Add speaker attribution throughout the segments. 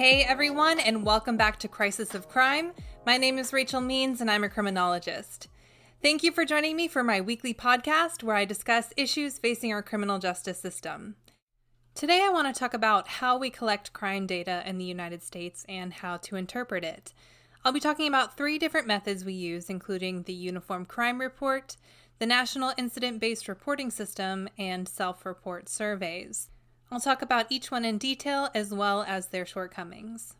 Speaker 1: Hey everyone, and welcome back to Crisis of Crime. My name is Rachel Means, and I'm a criminologist. Thank you for joining me for my weekly podcast where I discuss issues facing our criminal justice system. Today I want to talk about how we collect crime data in the United States and how to interpret it. I'll be talking about 3 different methods we use, including the Uniform Crime Report, the National Incident-Based Reporting System, and SelfReport Surveys. I'll talk about each one in detail as well as their shortcomings.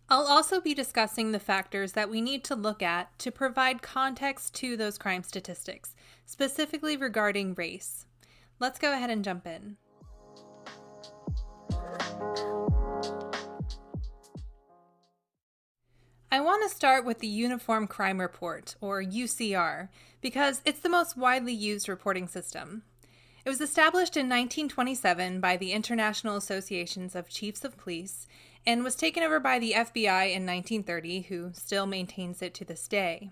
Speaker 1: I'll also be discussing the factors that we need to look at to provide context to those crime statistics, specifically regarding race. Let's go ahead and jump in. I want to start with the Uniform Crime Report, or UCR, because it's the most widely used reporting system. It was established in 1927 by the International Associations of Chiefs of Police and was taken over by the FBI in 1930, who still maintains it to this day.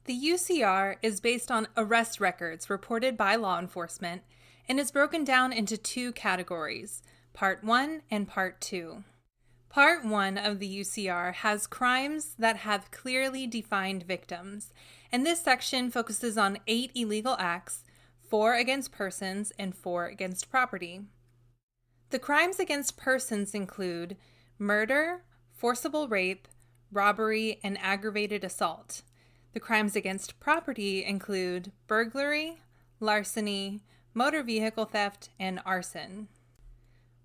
Speaker 1: The UCR is based on arrest records reported by law enforcement and is broken down into 2 categories, Part 1 and Part 2. Part 1 of the UCR has crimes that have clearly defined victims, and this section focuses on 8 illegal acts, 4 against persons, and 4 against property. The crimes against persons include murder, forcible rape, robbery, and aggravated assault. The crimes against property include burglary, larceny, motor vehicle theft, and arson.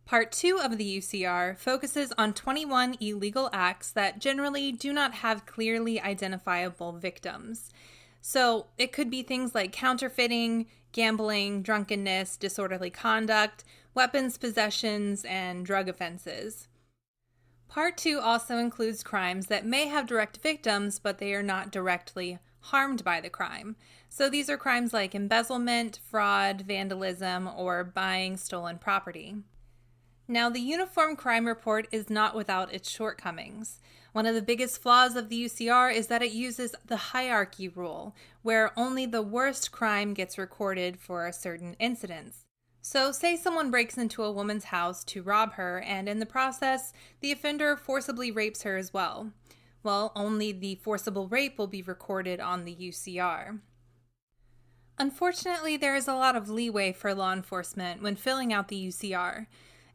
Speaker 1: Part 2 of the UCR focuses on 21 illegal acts that generally do not have clearly identifiable victims. So it could be things like counterfeiting, gambling, drunkenness, disorderly conduct, weapons possessions, and drug offenses. Part 2 also includes crimes that may have direct victims, but they are not directly harmed by the crime. So these are crimes like embezzlement, fraud, vandalism, or buying stolen property. Now, the Uniform Crime Report is not without its shortcomings. One of the biggest flaws of the UCR is that it uses the hierarchy rule, where only the worst crime gets recorded for certain incidents. So, say someone breaks into a woman's house to rob her, and in the process, the offender forcibly rapes her as well. Well, only the forcible rape will be recorded on the UCR. Unfortunately, there is a lot of leeway for law enforcement when filling out the UCR.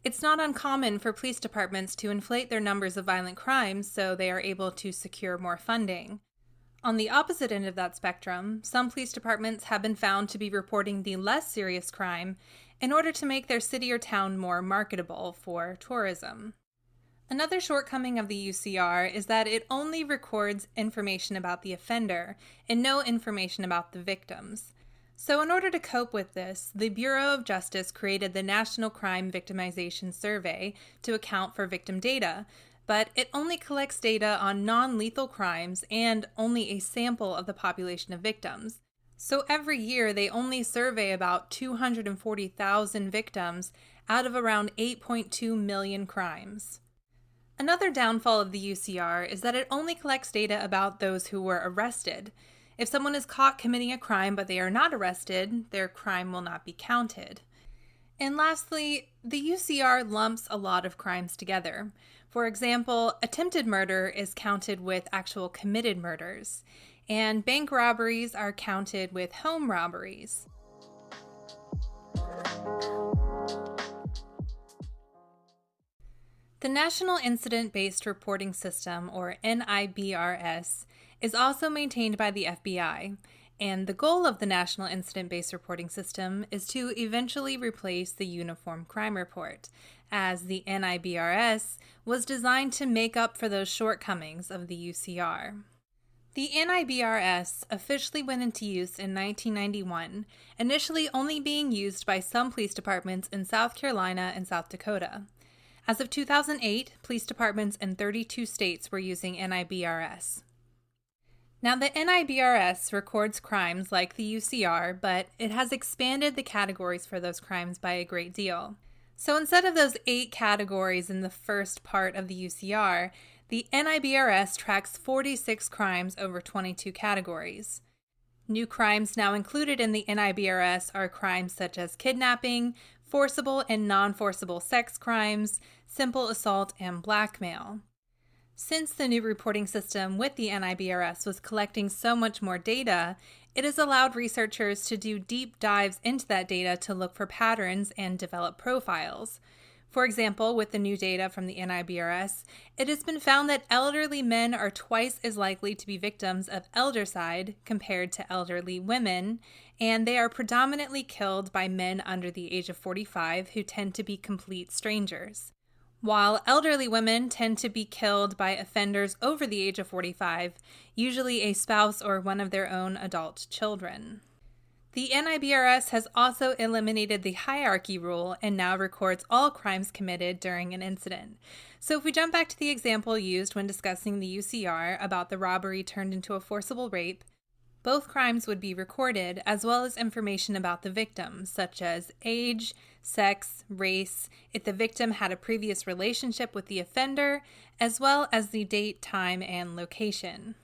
Speaker 1: It's not uncommon for police departments to inflate their numbers of violent crimes so they are able to secure more funding. On the opposite end of that spectrum, some police departments have been found to be reporting the less serious crime in order to make their city or town more marketable for tourism. Another shortcoming of the UCR is that it only records information about the offender and no information about the victims. So in order to cope with this, the Bureau of Justice created the National Victimization Survey to account for victim data, but it only collects data on non-lethal crimes and only a sample of the population of victims. So every year they only survey about 240,000 victims out of around 8.2 million crimes. Another downfall of the UCR is that it only collects data about those who were arrested. If someone is caught committing a crime but they are not arrested, their crime will not be counted. And lastly, the UCR lumps a lot of crimes together. For example, attempted murder is counted with actual committed murders, and bank robberies are counted with home robberies. The National Incident-Based Reporting System, or NIBRS, is also maintained by the FBI, and the goal of the National Incident-Based Reporting System is to eventually replace the Uniform Crime Report, as the NIBRS was designed to make up for those shortcomings of the UCR. The NIBRS officially went into use in 1991, initially only being used by some police departments in South Carolina and South Dakota. As of 2008, police departments in 32 states were using NIBRS. Now, the NIBRS records crimes like the UCR, but it has expanded the categories for those crimes by a great deal. So instead of those 8 categories in the first part of the UCR, the NIBRS tracks 46 crimes over 22 categories. New crimes now included in the NIBRS are crimes such as kidnapping, forcible and non-forcible sex crimes, simple assault, and blackmail. Since the new reporting system with the NIBRS was collecting so much more data, it has allowed researchers to do deep dives into that data to look for patterns and develop profiles. For example, with the new data from the NIBRS, it has been found that elderly men are twice as likely to be victims of eldercide compared to elderly women, and they are predominantly killed by men under the age of 45 who tend to be complete strangers. While elderly women tend to be killed by offenders over the age of 45, usually a spouse or one of their own adult children. The NIBRS has also eliminated the hierarchy rule and now records all crimes committed during an incident. So if we jump back to the example used when discussing the UCR about the robbery turned into a forcible rape, both crimes would be recorded, as well as information about the victim, such as age, sex, race, if the victim had a previous relationship with the offender, as well as the date, time, and location.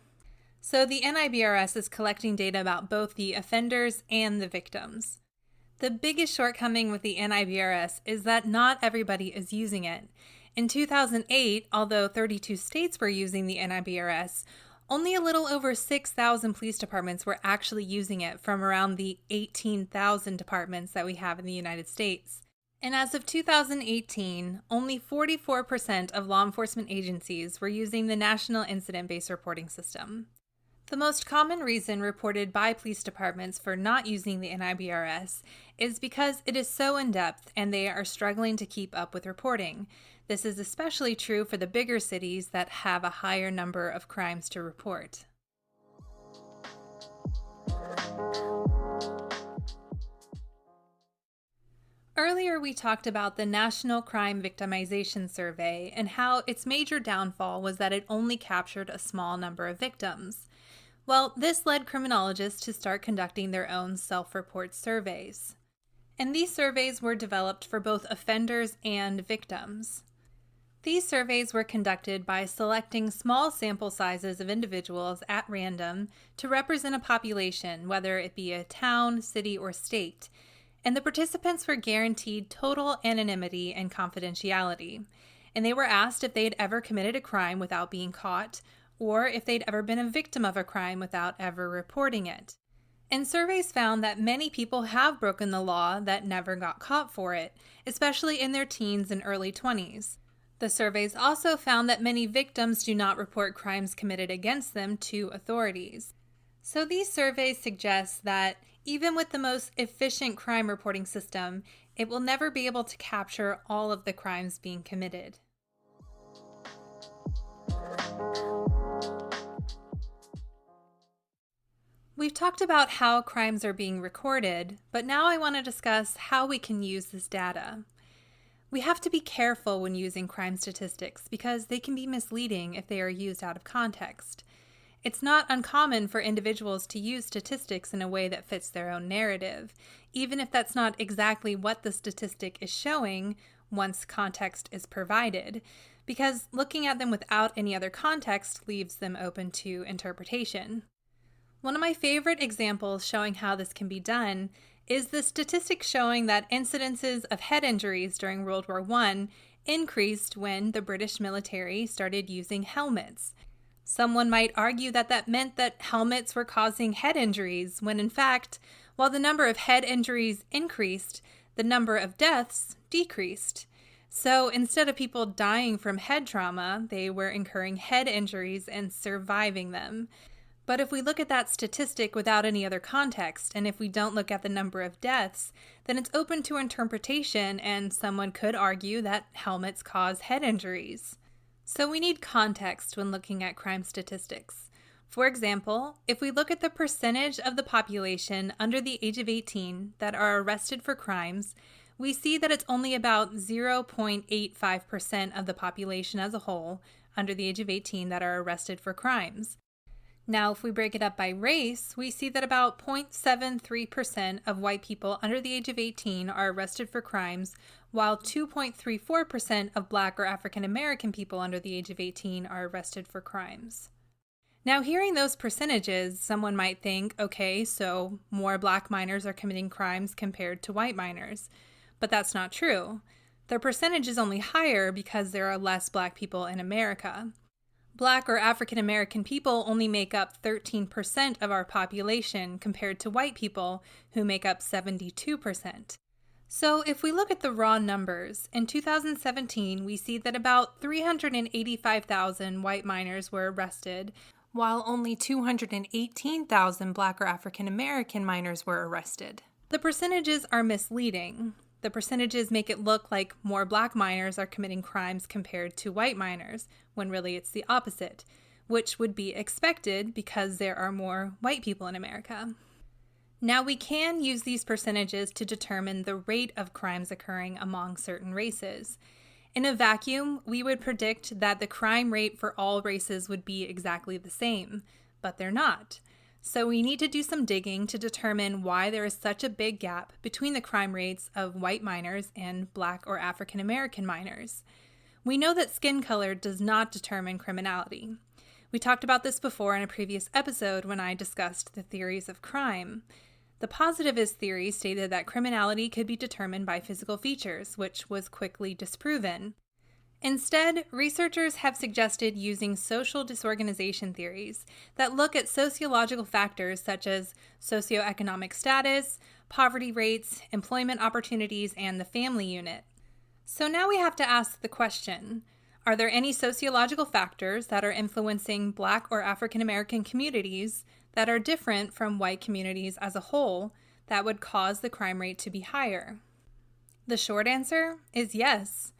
Speaker 1: So the NIBRS is collecting data about both the offenders and the victims. The biggest shortcoming with the NIBRS is that not everybody is using it. In 2008, although 32 states were using the NIBRS, only a little over 6,000 police departments were actually using it from around the 18,000 departments that we have in the United States. And as of 2018, only 44% of law enforcement agencies were using the National Incident-Based Reporting System. The most common reason reported by police departments for not using the NIBRS is because it is so in-depth and they are struggling to keep up with reporting. This is especially true for the bigger cities that have a higher number of crimes to report. Earlier, we talked about the National Crime Victimization Survey and how its major downfall was that it only captured a small number of victims. Well, this led criminologists to start conducting their own self-report surveys. And these surveys were developed for both offenders and victims. These surveys were conducted by selecting small sample sizes of individuals at random to represent a population, whether it be a town, city, or state. And the participants were guaranteed total anonymity and confidentiality. And they were asked if they'd ever committed a crime without being caught, or if they'd ever been a victim of a crime without ever reporting it. And surveys found that many people have broken the law that never got caught for it, especially in their teens and early 20s. The surveys also found that many victims do not report crimes committed against them to authorities. So these surveys suggest that even with the most efficient crime reporting system, it will never be able to capture all of the crimes being committed. We've talked about how crimes are being recorded, but now I want to discuss how we can use this data. We have to be careful when using crime statistics because they can be misleading if they are used out of context. It's not uncommon for individuals to use statistics in a way that fits their own narrative, even if that's not exactly what the statistic is showing once context is provided, because looking at them without any other context leaves them open to interpretation. One of my favorite examples showing how this can be done is the statistic showing that incidences of head injuries during World War I increased when the British military started using helmets. Someone might argue that that meant that helmets were causing head injuries, when in fact, while the number of head injuries increased, the number of deaths decreased. So instead of people dying from head trauma, they were incurring head injuries and surviving them. But if we look at that statistic without any other context, and if we don't look at the number of deaths, then it's open to interpretation, and someone could argue that helmets cause head injuries. So we need context when looking at crime statistics. For example, if we look at the percentage of the population under the age of 18 that are arrested for crimes, we see that it's only about 0.85% of the population as a whole under the age of 18 that are arrested for crimes. Now, if we break it up by race, we see that about 0.73% of white people under the age of 18 are arrested for crimes, while 2.34% of Black or African American people under the age of 18 are arrested for crimes. Now, hearing those percentages, someone might think, okay, so more Black minors are committing crimes compared to white minors. but that's not true. Their percentage is only higher because there are less Black people in America. Black or African American people only make up 13% of our population compared to white people who make up 72%. So if we look at the raw numbers, in 2017 we see that about 385,000 white minors were arrested, while only 218,000 Black or African American minors were arrested. The percentages are misleading. The percentages make it look like more Black minors are committing crimes compared to white minors, when really it's the opposite, which would be expected because there are more white people in America. Now, we can use these percentages to determine the rate of crimes occurring among certain races. In a vacuum, we would predict that the crime rate for all races would be exactly the same, but they're not. So we need to do some digging to determine why there is such a big gap between the crime rates of white minors and Black or African American minors. We know that skin color does not determine criminality. We talked about this before in a previous episode when I discussed the theories of crime. The positivist theory stated that criminality could be determined by physical features, which was quickly disproven. Instead, researchers have suggested using social disorganization theories that look at sociological factors such as socioeconomic status, poverty rates, employment opportunities, and the family unit. So now we have to ask the question, are there any sociological factors that are influencing Black or African American communities that are different from white communities as a whole that would cause the crime rate to be higher? The short answer is yes.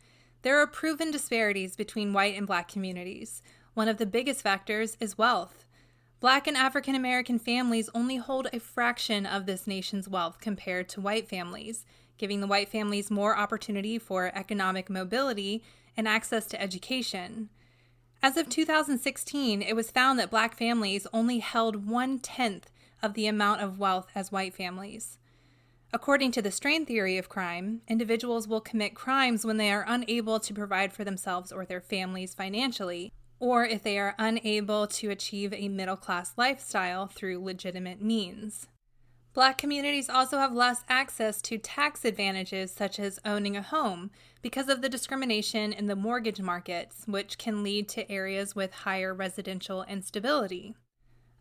Speaker 1: There are proven disparities between white and Black communities. One of the biggest factors is wealth. Black and African American families only hold a fraction of this nation's wealth compared to white families, giving the white families more opportunity for economic mobility and access to education. As of 2016, it was found that Black families only held 1/10 of the amount of wealth as white families. According to the strain theory of crime, individuals will commit crimes when they are unable to provide for themselves or their families financially, or if they are unable to achieve a middle-class lifestyle through legitimate means. Black communities also have less access to tax advantages such as owning a home because of the discrimination in the mortgage markets, which can lead to areas with higher residential instability.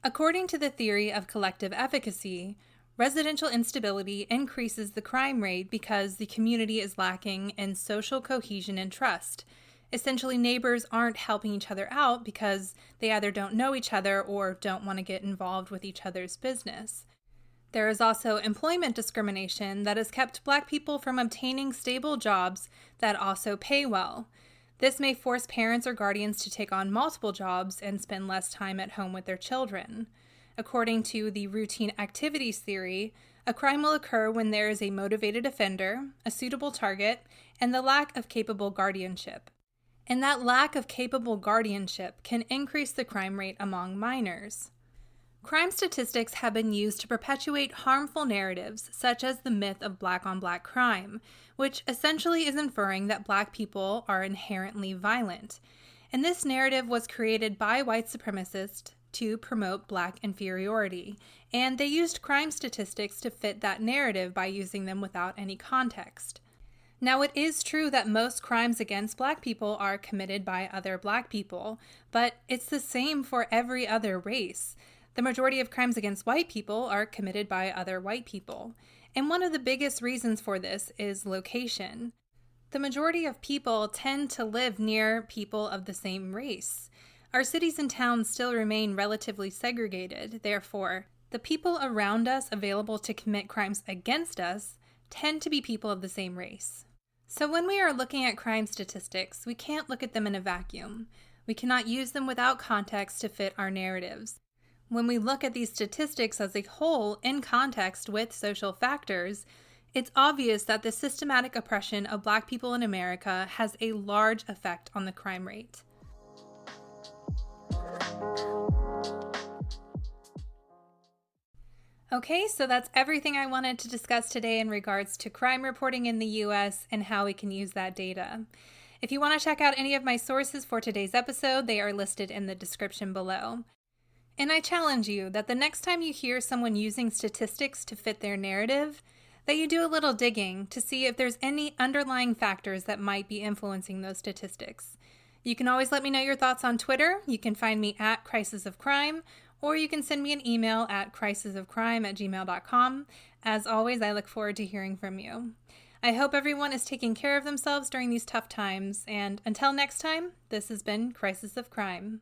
Speaker 1: According to the theory of collective efficacy, residential instability increases the crime rate because the community is lacking in social cohesion and trust. Essentially, neighbors aren't helping each other out because they either don't know each other or don't want to get involved with each other's business. There is also employment discrimination that has kept Black people from obtaining stable jobs that also pay well. This may force parents or guardians to take on multiple jobs and spend less time at home with their children. According to the routine activities theory, a crime will occur when there is a motivated offender, a suitable target, and the lack of capable guardianship. And that lack of capable guardianship can increase the crime rate among minors. Crime statistics have been used to perpetuate harmful narratives, such as the myth of Black-on-Black crime, which essentially is inferring that Black people are inherently violent. And this narrative was created by white supremacists to promote Black inferiority, and they used crime statistics to fit that narrative by using them without any context. Now, it is true that most crimes against Black people are committed by other Black people, but it's the same for every other race. The majority of crimes against white people are committed by other white people, and one of the biggest reasons for this is location. The majority of people tend to live near people of the same race. Our cities and towns still remain relatively segregated. Therefore, the people around us available to commit crimes against us tend to be people of the same race. So when we are looking at crime statistics, we can't look at them in a vacuum. We cannot use them without context to fit our narratives. When we look at these statistics as a whole in context with social factors, it's obvious that the systematic oppression of Black people in America has a large effect on the crime rate. Okay, so that's everything I wanted to discuss today in regards to crime reporting in the U.S. and how we can use that data. If you want to check out any of my sources for today's episode, they are listed in the description below. And I challenge you that the next time you hear someone using statistics to fit their narrative, that you do a little digging to see if there's any underlying factors that might be influencing those statistics. You can always let me know your thoughts on Twitter. You can find me at Crisis of Crime, or you can send me an email at crisisofcrime@gmail.com. As always, I look forward to hearing from you. I hope everyone is taking care of themselves during these tough times, and until next time, this has been Crisis of Crime.